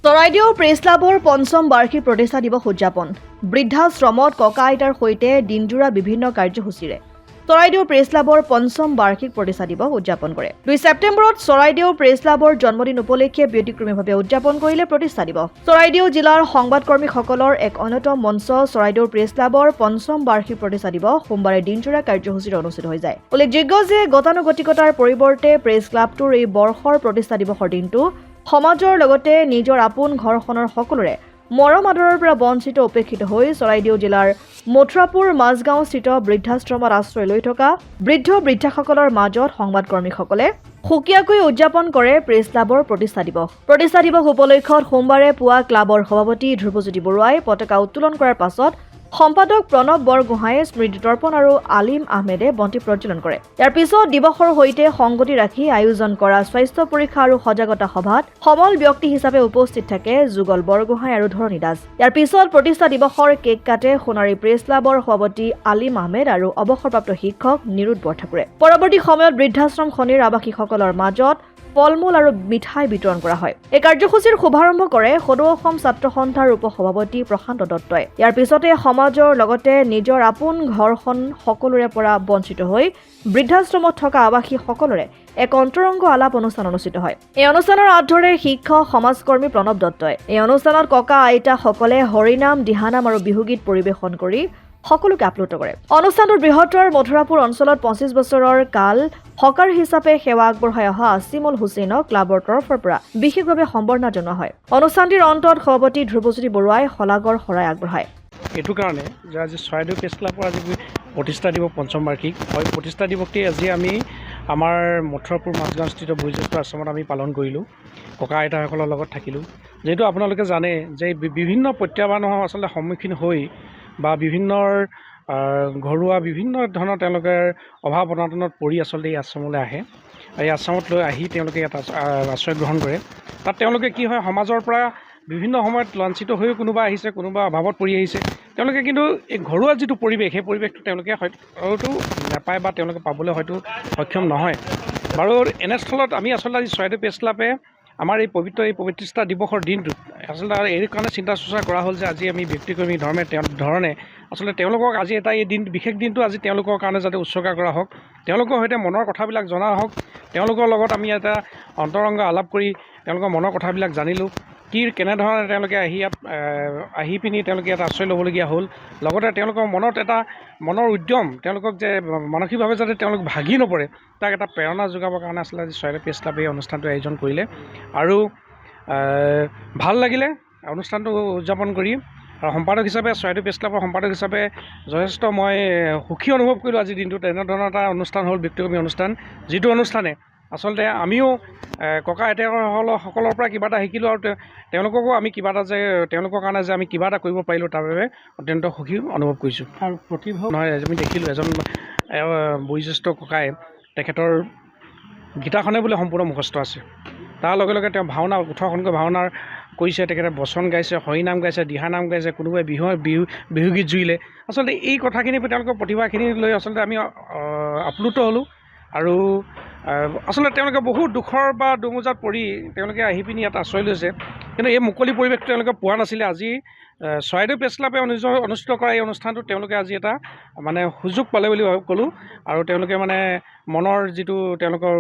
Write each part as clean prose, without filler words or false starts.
Charaideo press ক্লাবৰ পঞ্চম বাৰ্ষিক প্ৰতিষ্ঠা দিৱস উদযাপন বৃদ্ধাশ্ৰমত ককা আইতাৰ সৈতে দিনজোৰা বিভিন্ন কাৰ্যসূচীৰে চৰাইদেউ প্ৰেছ ক্লাবৰ পঞ্চম বাৰ্ষিক প্ৰতিষ্ঠা দিৱস উদযাপন কৰে। 2 ছেপ্টেম্বৰত চৰাইদেউ প্ৰেছ ক্লাবৰ জন্মদিন উপলক্ষে ব্যতিক্ৰমীভাৱে উদযাপন কৰিলে প্ৰতিষ্ঠা দিৱস। চৰাইদেউ জিলাৰ সংবাদকৰ্মীসকলৰ এক অন্যতম মঞ্চ চৰাইদেউ প্ৰেছ ক্লাবৰ পঞ্চম বাৰ্ষিক প্ৰতিষ্ঠা দিৱস সোমবাৰে দিনজোৰা কাৰ্যসূচীৰে অনুষ্ঠিত হৈ যায়। উল্লেখযোগ্য যে গতানুগতিকতাৰ পৰিৱৰ্তে প্ৰেছ ক্লাবটোৰ এই বৰ্ষৰ প্ৰতিষ্ঠা দিৱসৰ দিনটো সমাজৰ লগতে নিজৰ আপোন ঘৰখনৰ সকলোৰে মৰম আদৰৰ পৰা বঞ্চিত উপেক্ষিত হৈ চৰাইদেউ জিলাৰ মথুৰাপুৰ মাজগাঁওস্থিত বৃদ্ধাশ্ৰমত আশ্ৰয় লৈ থকা বৃদ্ধাসকলৰ মাজত সংবাদকৰ্মীসকলে সুকীয়াকৈ উদযাপন কৰে প্ৰেছ ক্লাবৰ প্ৰতিষ্ঠা দিৱস। প্ৰতিষ্ঠা দিৱস উপলক্ষত সোমবাৰে পুৱা ক্লাবৰ সভাপতি ধ্ৰুৱজ্যোতি বৰুৱাই পতাকা উত্তোলন কৰাৰ পাছত সম্পাদক প্ৰণৱ বৰগোহাঁয়ে স্মৃতি তৰ্পণ আৰু আলিম আহমেদে বন্তি প্ৰজ্বলন কৰে। ইয়াৰ পিছত দিৱসৰ সৈতে সংগতি ৰাখি আয়োজন কৰা স্বাস্থ্য পৰীক্ষা আৰু সজাগতা সভাত সমল ব্যক্তি হিচাপে উপস্থিত থাকে যুগল বৰগোহাঁই আৰু ধৰণী দাস। ইয়াৰ পিছত প্ৰতিষ্ঠা দিৱসৰ কেক কাটে সোণাৰী প্ৰেছ ক্লাবৰ সভাপতি আলিম আহমেদ আৰু অৱসৰপ্ৰাপ্ত শিক্ষক নিৰুদ বৰঠাকুৰে। পৰৱৰ্তী সময়ত বৃদ্ধাশ্ৰমখনিৰ আৱাসীসকলৰ মাজত ফল-মূল আৰু মিঠাই বিতৰণ কৰা হয়। এই কাৰ্যসূচীৰ শুভাৰম্ভ কৰে সদৌ অসম ছাত্ৰ সন্থাৰ উপ-সভাপতি প্ৰশান্ত দত্তই। ইয়াৰ পিছতে সমাজৰ লগতে নিজৰ আপোন ঘৰখন সকলোৰে পৰা বঞ্চিত হৈ বৃদ্ধাশ্ৰমত থকা আৱাসীসকলৰে এক অন্তৰংগ আলাপ অনুষ্ঠান অনুষ্ঠিত হয়। এই অনুষ্ঠানৰ হাত ধৰে শিক্ষক সমাজকৰ্মী প্ৰণৱ দত্তই। এই অনুষ্ঠানত ককা আইতাসকলে হৰিনাম, দিহানাম আৰু বিহুগীত পৰিৱেশন কৰি সকলোকে আপ্লুত কৰে। অনুষ্ঠানটোৰ বৃহত্তৰ মথুৰাপুৰ অঞ্চলত 25 বছৰৰ কাল হকাৰ হিচাপে সেৱা আগবঢ়াই অহা চিমল হুছেইনক ক্লাবৰ তৰফৰ পৰা বিশেষভাৱে সম্বৰ্ধনা জনোৱা হয়। অনুষ্ঠানটিৰ অন্তত সভাপতি ধ্ৰুৱজ্যোতি বৰুৱাই শলাগৰ শৰাই আগবঢ়ায়। এইটো কাৰণে যে আজি চৰাইদেউ প্ৰেছ ক্লাবৰ আজি প্ৰতিষ্ঠা দিৱস পঞ্চম বাৰ্ষিক হয়। প্ৰতিষ্ঠা দিৱসটি আজি আমি আমাৰ মথুৰাপুৰ মাজগাঁওস্থিত বয়োজ্যেষ্ঠ আশ্ৰমত আমি পালন কৰিলোঁ। ককা আইতাসকলৰ লগত থাকিলোঁ। যিহেতু আপোনালোকে জানে যে বিভিন্ন প্ৰত্যাহ্বানৰ আচলতে সন্মুখীন হৈ বা ঘৰুৱা বিভিন্ন ধৰণৰ তেওঁলোকে অভাৱ অনাটনত পৰি আচলতে এই আশ্ৰমলৈ আহে। এই আশ্ৰমত লৈ আহি তেওঁলোকে ইয়াত আশ্ৰয় গ্ৰহণ কৰে। তাত তেওঁলোকে কি হয়, সমাজৰ পৰা বিভিন্ন সময়ত লাঞ্ছিত হৈও কোনোবা আহিছে, কোনোবা অভাৱত পৰি আহিছে। তেওঁলোকে কিন্তু এই ঘৰুৱা যিটো পৰিৱেশ, সেই পৰিৱেশটো তেওঁলোকে হয়তো নাপায় বা তেওঁলোকে পাবলৈ হয়তো সক্ষম নহয়। বাৰু এনেস্থলত আমি আচলতে আজি চৰাইদেউ প্ৰেছ ক্লাবে আমাৰ এই প্ৰতিষ্ঠা দিৱসৰ দিনটোত আচলতে এই কাৰণে চিন্তা চৰ্চা কৰা হ'ল যে আজি আমি ব্যক্তিকৰ্মী ধৰণে আচলতে তেওঁলোকক আজি এই বিশেষ দিনটো আজি তেওঁলোকৰ কাৰণে যাতে উৎসৰ্গা কৰা হওক, তেওঁলোকৰ সৈতে মনৰ কথাবিলাক জনা হওক, তেওঁলোকৰ লগত আমি এটা অন্তৰংগ আলাপ কৰি তেওঁলোকৰ মনৰ কথাবিলাক জানিলোঁ। কেনেধৰণে তেওঁলোকে আহি পিনি তেওঁলোকে ইয়াত আশ্ৰয় ল'বলগীয়া হ'ল, লগতে তেওঁলোকৰ মনত এটা মনৰ উদ্যম, তেওঁলোকক যে মানসিকভাৱে যাতে তেওঁলোক ভাগি নপৰে তাক এটা প্ৰেৰণা যোগাবৰ কাৰণে আচলতে আজি চৰাইদেউ প্ৰেছ ক্লাবে এই অনুষ্ঠানটো আয়োজন কৰিলে আৰু ভাল লাগিলে অনুষ্ঠানটো উদযাপন কৰি। আৰু সম্পাদক হিচাপে চৰাইদেউ প্ৰেছ ক্লাবৰ সম্পাদক হিচাপে যথেষ্ট মই সুখী অনুভৱ কৰিলোঁ আজিৰ দিনটোত। এনেধৰণৰ এটা অনুষ্ঠান হ'ল ব্যক্তিকৰ্মী অনুষ্ঠান, যিটো অনুষ্ঠানে আচলতে আমিও ককা আইতাসকলৰ পৰা কিবা এটা শিকিলোঁ আৰু তেওঁলোককো আমি কিবা এটা যে তেওঁলোকৰ কাৰণে যে আমি কিবা এটা কৰিব পাৰিলোঁ তাৰ বাবে অত্যন্ত সুখী অনুভৱ কৰিছোঁ। আৰু প্ৰতিভা নহয়, আমি দেখিলোঁ এজন বয়োজ্যেষ্ঠ ককাই তেখেতৰ গীতাখনে বোলে সম্পূৰ্ণ মুখস্থ আছে। তাৰ লগে লগে তেওঁ ভাওনা 18খনকৈ ভাওনাৰ কৰিছে, তেখেতে বচন গাইছে, হৰিনাম গাইছে, দিহানাম গাইছে, কোনোবাই বিহুগীত জুৰিলে। আচলতে এই কথাখিনি তেওঁলোকৰ প্ৰতিভাখিনি লৈ আচলতে আমি আপ্লুত হ'লোঁ। আৰু আচলতে তেওঁলোকে বহুত দুখৰ বা দুমোজাত পৰি তেওঁলোকে আহি পিনি ইয়াত আশ্ৰয় লৈছে, কিন্তু এই মুকলি পৰিৱেশটো তেওঁলোকে পোৱা নাছিলে। আজি চৰাইদেউ প্ৰেছ ক্লাবে অনুষ্ঠিত কৰা এই অনুষ্ঠানটোত তেওঁলোকে আজি এটা মানে সুযোগ পালে বুলি ক'লোঁ। আৰু তেওঁলোকে মানে মনৰ যিটো তেওঁলোকৰ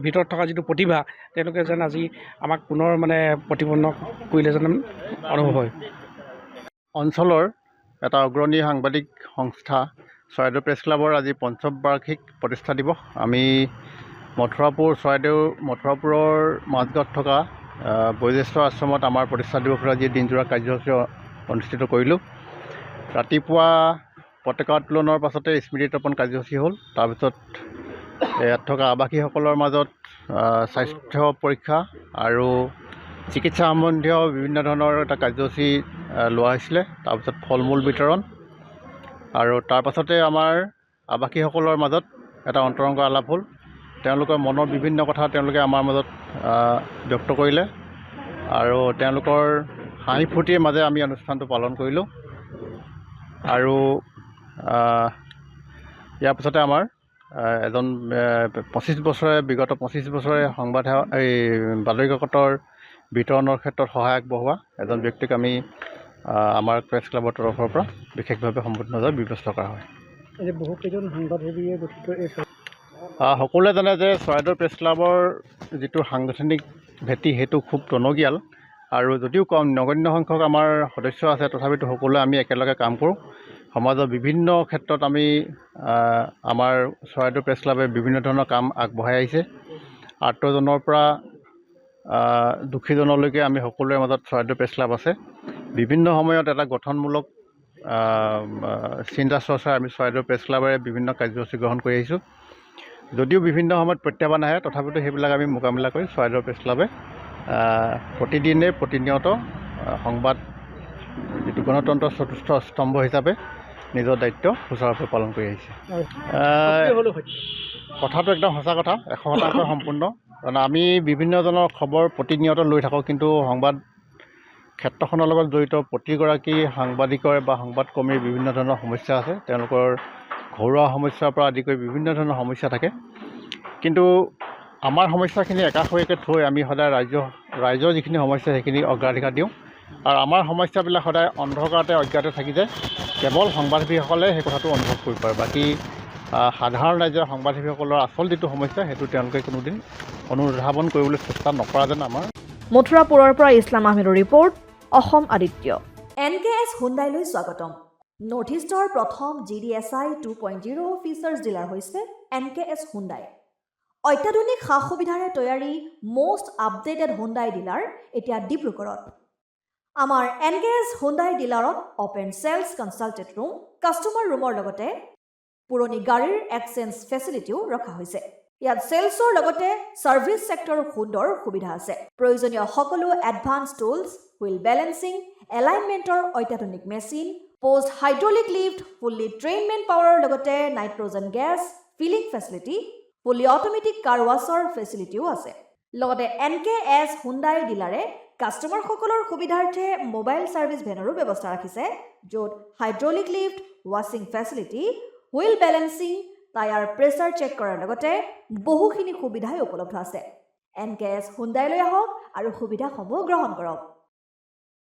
ভিতৰত থকা যিটো প্ৰতিভা, তেওঁলোকে যেন আজি আমাক পুনৰ মানে প্ৰতিপন্ন কৰিলে যেন অনুভৱ হয়। অঞ্চলৰ এটা অগ্ৰণী সাংবাদিক সংস্থা চৰাইদেউ প্ৰেছ ক্লাবৰ আজি পঞ্চম বাৰ্ষিক প্ৰতিষ্ঠা দিৱস আমি মথুৰাপুৰৰ মাজগাঁৱত থকা বয়োজ্যেষ্ঠ আশ্ৰমত আমাৰ প্ৰতিষ্ঠা দিৱসৰ আজি দিনজোৰা কাৰ্যসূচী অনুষ্ঠিত কৰিলোঁ। ৰাতিপুৱা পতাকা উত্তোলনৰ পাছতে স্মৃতি তৰ্পণ কাৰ্যসূচী হ'ল। তাৰপিছত ইয়াত থকা আৱাসীসকলৰ মাজত স্বাস্থ্য পৰীক্ষা আৰু চিকিৎসা সম্বন্ধীয় বিভিন্ন ধৰণৰ এটা কাৰ্যসূচী লোৱা হৈছিলে। তাৰপিছত ফল মূল বিতৰণ আৰু তাৰ পাছতে আমাৰ আৱাসীসকলৰ মাজত এটা অন্তৰংগ আলাপ হ'ল। তেওঁলোকৰ মনৰ বিভিন্ন কথা তেওঁলোকে আমাৰ মাজত ব্যক্ত কৰিলে আৰু তেওঁলোকৰ হাঁহি ফূৰ্তিৰ মাজে আমি অনুষ্ঠানটো পালন কৰিলোঁ। আৰু ইয়াৰ পাছতে আমাৰ এজন বিগত 25 বছৰে বাতৰি কাকতৰ বিতৰণৰ ক্ষেত্ৰত সহায় আগবঢ়োৱা এজন ব্যক্তিক আমি আমাৰ প্ৰেছ ক্লাবৰ তৰফৰ পৰা বিশেষভাৱে সম্বোধনৰ ব্যৱস্থা কৰা হয়। বহুকেইজন সাংবাদিকে গঠিত এই সকলোৱে জানে যে চৰাইদেউ প্ৰেছ ক্লাবৰ যিটো সাংগঠনিক ভেটি সেইটো খুব টনকিয়াল আৰু যদিও কম নগণ্য সংখ্যক আমাৰ সদস্য আছে তথাপিতো সকলোৱে আমি একেলগে কাম কৰোঁ। সমাজৰ বিভিন্ন ক্ষেত্ৰত আমি আমাৰ চৰাইদেউ প্ৰেছ ক্লাবে বিভিন্ন ধৰণৰ কাম আগবঢ়াই আহিছে। আৰ্তজনৰ পৰা দুখীজনলৈকে আমি সকলোৰে মাজত চৰাইদেউ প্ৰেছ ক্লাব আছে। বিভিন্ন সময়ত এটা গঠনমূলক চিন্তা চৰ্চাৰে আমি চৰাইদেউ প্ৰেছ ক্লাবেৰে বিভিন্ন কাৰ্যসূচী গ্ৰহণ কৰি আহিছোঁ। যদিও বিভিন্ন সময়ত প্ৰত্যাহ্বান আহে তথাপিতো সেইবিলাক আমি মোকাবিলা কৰি চৰাইদেউ প্ৰেছ ক্লাবে প্ৰতিদিনে প্ৰতিনিয়ত সংবাদ যিটো গণতন্ত্ৰৰ চতুৰ্থ স্তম্ভ হিচাপে নিজৰ দায়িত্ব সুচাৰুৰূপে পালন কৰি আহিছে। কথাটো একদম সঁচা কথা, 100% সম্পূৰ্ণ। কাৰণ আমি বিভিন্নজনৰ খবৰ প্ৰতিনিয়ত লৈ থাকোঁ, কিন্তু সংবাদ ক্ষেত্ৰখনৰ লগত জড়িত প্ৰতিগৰাকী সাংবাদিকৰে বা সংবাদ কৰ্মীৰ বিভিন্ন ধৰণৰ সমস্যা আছে। তেওঁলোকৰ ঘৰুৱা সমস্যাৰ পৰা আদি কৰি বিভিন্ন ধৰণৰ সমস্যা থাকে। কিন্তু আমাৰ সমস্যাখিনি একাষৰীয়াকৈ থৈ আমি সদায় ৰাইজৰ যিখিনি সমস্যা সেইখিনি অগ্ৰাধিকাৰ দিওঁ আৰু আমাৰ সমস্যাবিলাক সদায় অন্ধকাৰতে অজ্ঞাতে থাকি যায়। কেৱল সাংবাদিকসকলে সেই কথাটো অনুভৱ কৰিব পাৰে। বাকী সাধাৰণ ৰাইজৰ সাংবাদিকসকলৰ আচল যিটো সমস্যা সেইটো তেওঁলোকে কোনোদিন অনুধাৱন কৰিবলৈ চেষ্টা নকৰা যেন আমাৰ। মথুৰাপুৰৰ পৰা ইছলাম আহমেদৰ ৰিপৰ্ট, অসম আদিত্য। NKS হুণ্ডাইলৈ স্বাগতম। নৰ্থ ইষ্টৰ প্ৰথম GDSI 2.0 ফিচাৰ্ছ ডিলাৰ হৈছে NKS হুণ্ডাই। অত্যাধুনিক সা সুবিধাৰে তৈয়াৰী মষ্ট আপডেটেড হুণ্ডাই ডিলাৰ এতিয়া ডিব্ৰুগড়ত। আমাৰ NKS হুণ্ডাই ডিলাৰত open sales consulted room, customer ৰুমৰ লগতে পুৰণি গাড়ীৰ এক্সচেঞ্জ ফেচিলিটিও ৰখা হৈছে। ইয়াত চেলছৰ লগতে ছাৰ্ভিচ ছেক্টৰৰ সুন্দৰ সুবিধা আছে। প্ৰয়োজনীয় সকলো এডভান্স টুলছ, হুইল বেলেন্সিং, এলাইনমেণ্টৰ অত্যাধুনিক machine, post hydraulic lift, fully trained পাৱাৰৰ লগতে nitrogen gas filling facility, fully automatic car ৱাছৰ ফেচিলিটিও আছে। লগতে NKS হুণ্ডাই ডিলাৰে কাষ্টমাৰসকলৰ সুবিধাৰ্থে মোবাইল ছাৰ্ভিচ ভেনৰো ব্যৱস্থা ৰাখিছে, য'ত হাইড্ৰলিক লিফ্ট, ৱাশ্বিং facility, wheel balancing, tyre pressure check কৰাৰ লগতে বহুখিনি সুবিধাই উপলব্ধ আছে। NKS হুণ্ডাইলৈ আহক আৰু সুবিধাসমূহ গ্ৰহণ কৰক।